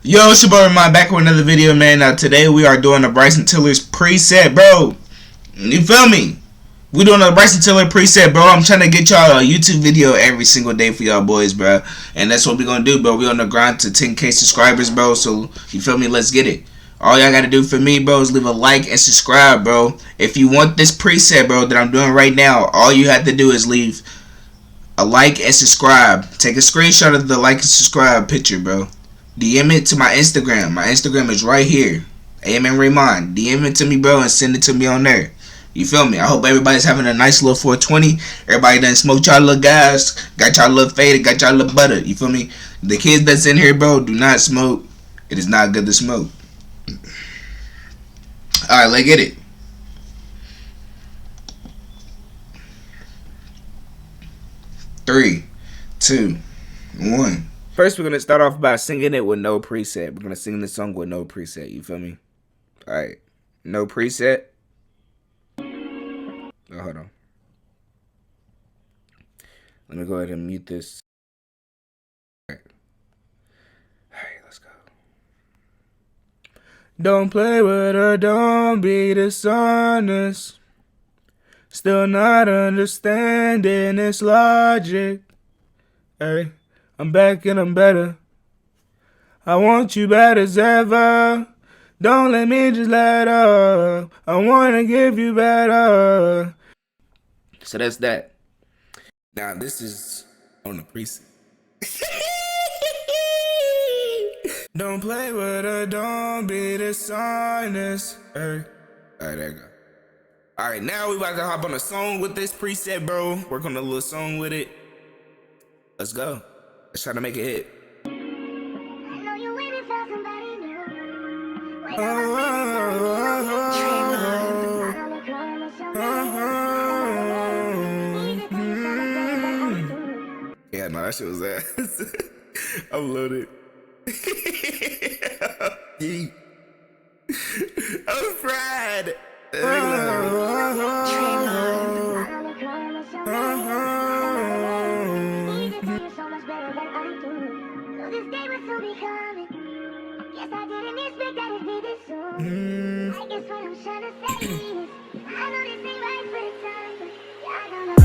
Yo, it's your boy Ramon back with another video, man. Now today we are doing the Bryson Tiller's preset, bro. You feel me? We doing a Bryson Tiller preset, bro. I'm trying to get y'all a YouTube video every single day for y'all boys, bro. And that's what we gonna do, bro. We on the grind to 10K subscribers, bro. So you feel me? Let's get it. All y'all gotta do for me, bro, is leave a like and subscribe, bro. If you want this preset, bro, that I'm doing right now, all you have to do is leave a like and subscribe. Take a screenshot of the like and subscribe picture, bro. DM it to my Instagram. My Instagram is right here. amnraymon. DM it to me, bro, and send it to me on there. You feel me? I hope everybody's having a nice little 420. Everybody done smoked y'all little guys. Got y'all little faded. Got y'all little butter. You feel me? The kids that's in here, bro, do not smoke. It is not good to smoke. Alright, let's get it. Three, two, one. First, we're going to start off by singing it with no preset. We're going to sing the song with no preset. You feel me? Alright. No preset. Oh, hold on. Let me go ahead and mute this. Alright, let's go. Don't play with her, don't be dishonest. Still not understanding its logic. Hey. I'm back and I'm better. I want you bad as ever. Don't let me just let up. I wanna give you better. So that's that. Now this is on the preset. Don't play with her, don't be dishonest. Hey. Alright, there you go. Alright, now we about to hop on a song with this preset, bro. Work on a little song with it. Let's go. Let's try to make it hit. I know you waiting for somebody new. Yeah, no, that shit was ass. I'm loaded. I'm fried. Yes, I didn't expect that it'd be this soon. I guess what I'm trying to say is, I know this ain't right for the time, but yeah, I don't know.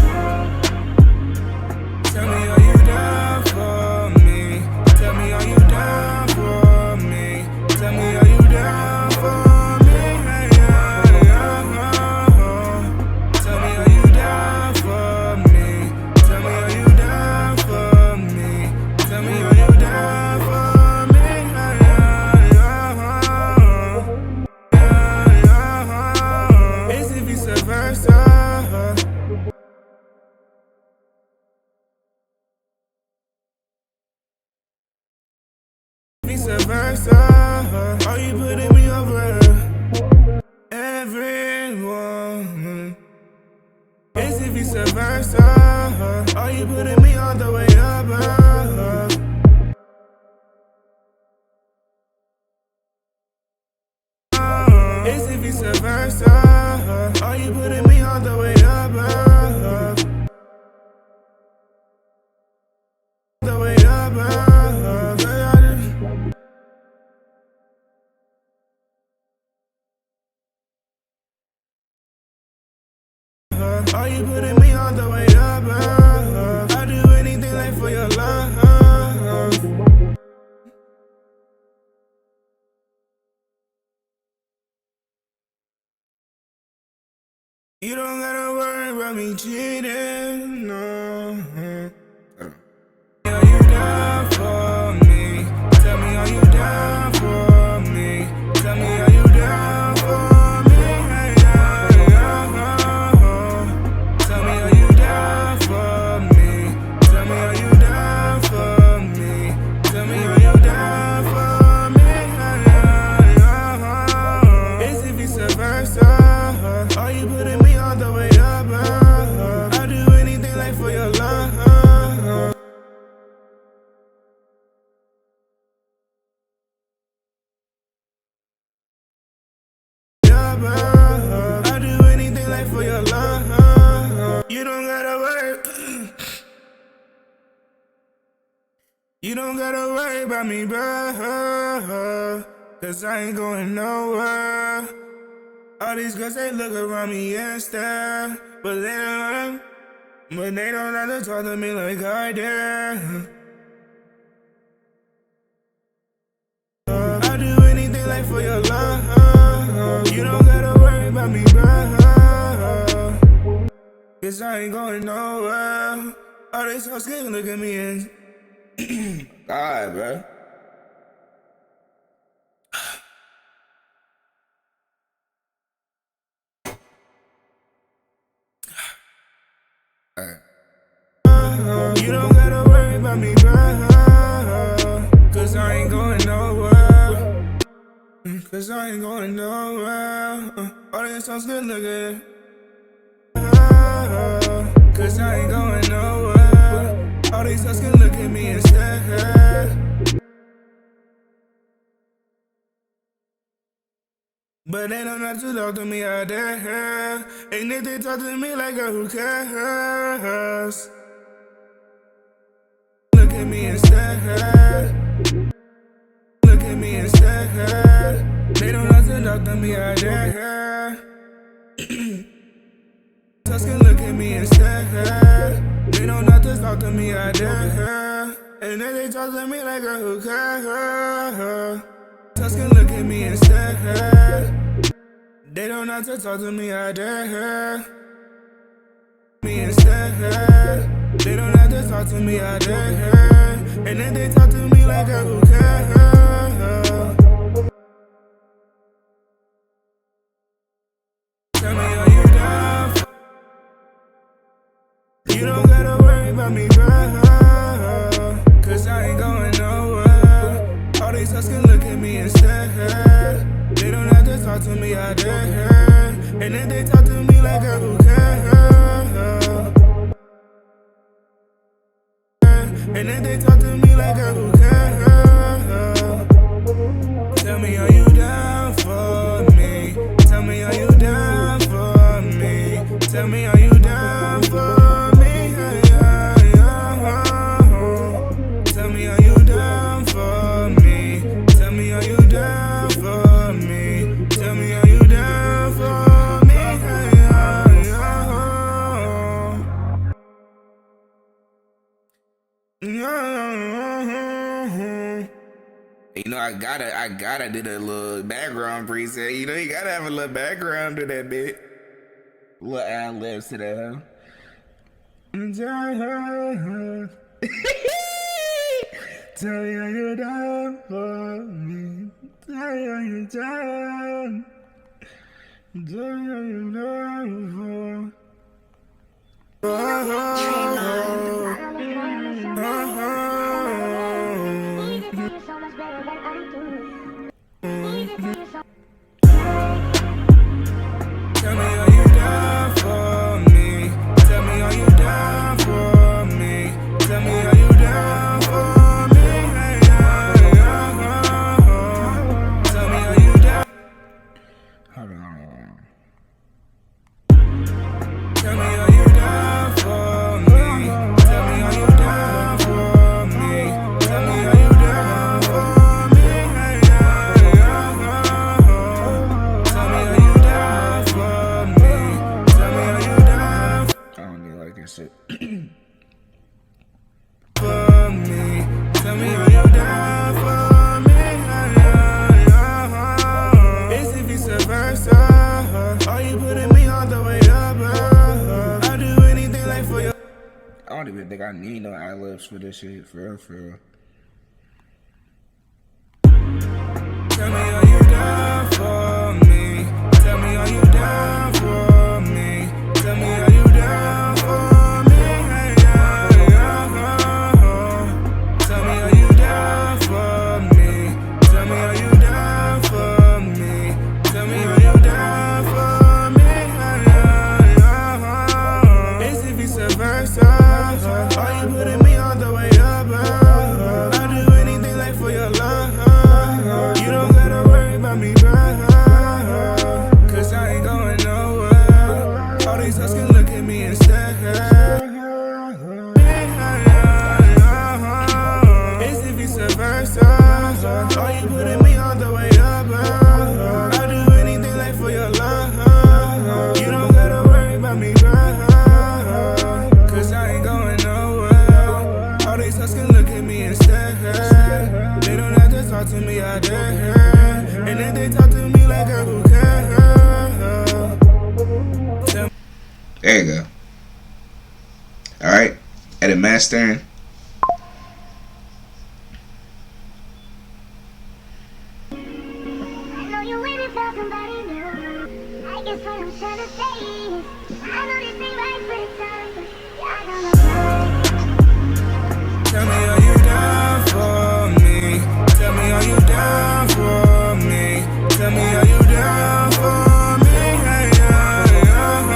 Tell me, are you down for me? Tell me, are you down for me? Tell me, are you down for me? Hey, tell me, are you down for me? Tell me, are you down for me? Tell me, are you down for me? Vice versa, are you putting me over everyone? Is it vice versa? Are you putting me all the way above? Is it vice versa? Are you putting me all the way above? The way above. Are you putting me all the way above? I'll do anything like for your love. You don't gotta worry about me cheating, no. Are you down for me? Tell me, are you down for me? Tell me, are you down for me? Hey, tell me, are you down for me? Tell me, are you down for me? Tell me, are you down for me? Is it vice versa? Are you putting me all the way above? I'll do anything like for your love. I'll do anything like for your love. You don't gotta worry. You don't gotta worry about me, bro. cause I ain't going nowhere. All these girls, they look around me and stare, but they don't have to talk to me like I dare. I'll do anything like for your love. You don't gotta worry about me, bro. Cause I ain't going nowhere. All this hoes can look at me and God, bro. You don't gotta worry about me, bro. Cause I ain't going nowhere. Cause I ain't going nowhere. All this hoes can look at it. Cause I ain't going nowhere. All these hoes can look at me and stare. But they don't have to talk to me out there. And if they talk to me like a who cares? Look at me and stare. Look at me and stare. They don't have to talk to me out there. Just can look at me and stare. They don't have to talk to me out there. And then they talk to me like a who cares? Just can look at me and stare. They don't have to talk to me out there. Me and stare. They don't have to talk to me out there. And then they talk to me like a who cares? Tell me, are you down? You don't gotta worry about me, bro. Cause I ain't going nowhere. All these hoes can look at me and stare. They don't have to talk to me out there. And then they talk to me like a who cares? And then they talk to me like a who cares? Tell me, are you down for me? Tell me, are you down for me? Tell me, are you down for me? Tell me, are you down for me? Tell me, are you down for me? Tell me, are you down for me? You know, I gotta do that little background preset. You know, you gotta have a little background to that bit. Little ad-libs to that, huh? Tell me, are you down for me? Tell me, are you down? Tell me, are you down for Tell me, are you down for me? Tell me, are you down for me? Tell me, are you down for me? Tell me, are you down? Hold on. Tell me, are you down for me? Tell me, are you down for me? Tell me, are you down for me? Tell me, are you down for me? Tell me, are you down? I don't need like that shit. For me, tell me, are you down for me? It's if it's a versa. Are you putting me all the way up? I'll do anything like for you. I don't even think I need no ad-libs for this shit, for real, for real. Tell me, are you down for me? Tell me, are you down for me? Tell me, are you down for me? Tell me, are you down for me? Tell me, are you down for me? Tell me, are you down for me? It's if it's a versa. Are you putting me all the way up? putting me all the way up. I'll do anything like for your love. You don't gotta worry about me, girl. Cause I ain't going nowhere. All these huts can look at me instead. They don't have to talk to me out there. And if they talk to me like girl, who cares? There you go. Alright. Edit mastering. I know you're waiting for somebody new. I guess what I'm trying to say is, I know this ain't right for the time, but yeah, I don't know. Tell me, are you down for me? Tell me, are you down for me? Tell me, are you down for me? Hey, yeah, yeah.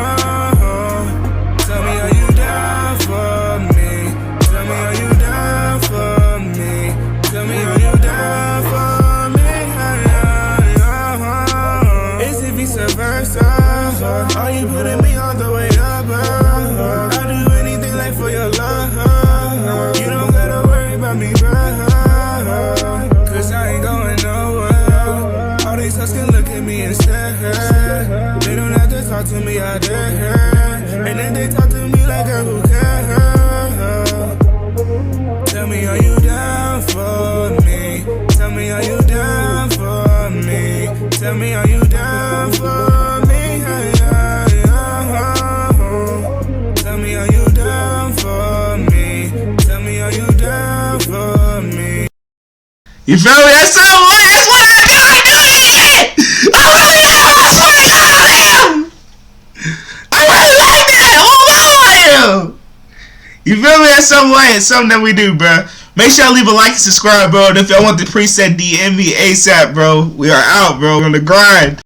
Tell me, are you down for me? Tell me, are you down for me? Tell me, are you down for me? Hey, yeah, yeah. Is it vice versa? Are you putting me all the way up? I'll do anything like for your love. You don't gotta worry about me, bruh. Cause I ain't going nowhere. All these huts can look at me instead. They don't have to talk to me out there. And if they talk to me like girl, who cares? Tell me, are you down for me? Tell me, are you down for me? Tell me, are you down for me? Hey, yeah, yeah. Tell me, are you down for me? Tell me, are you down for me? You feel me? That's so what? That's what I do. I really am. I swear to God, I am. I really like that. Oh no, I am. You feel me? That's some way. It's something that we do, bro. Make sure y'all leave a like and subscribe, bro. And if y'all want the preset, DM me ASAP, bro. We are out, bro. We're on the grind.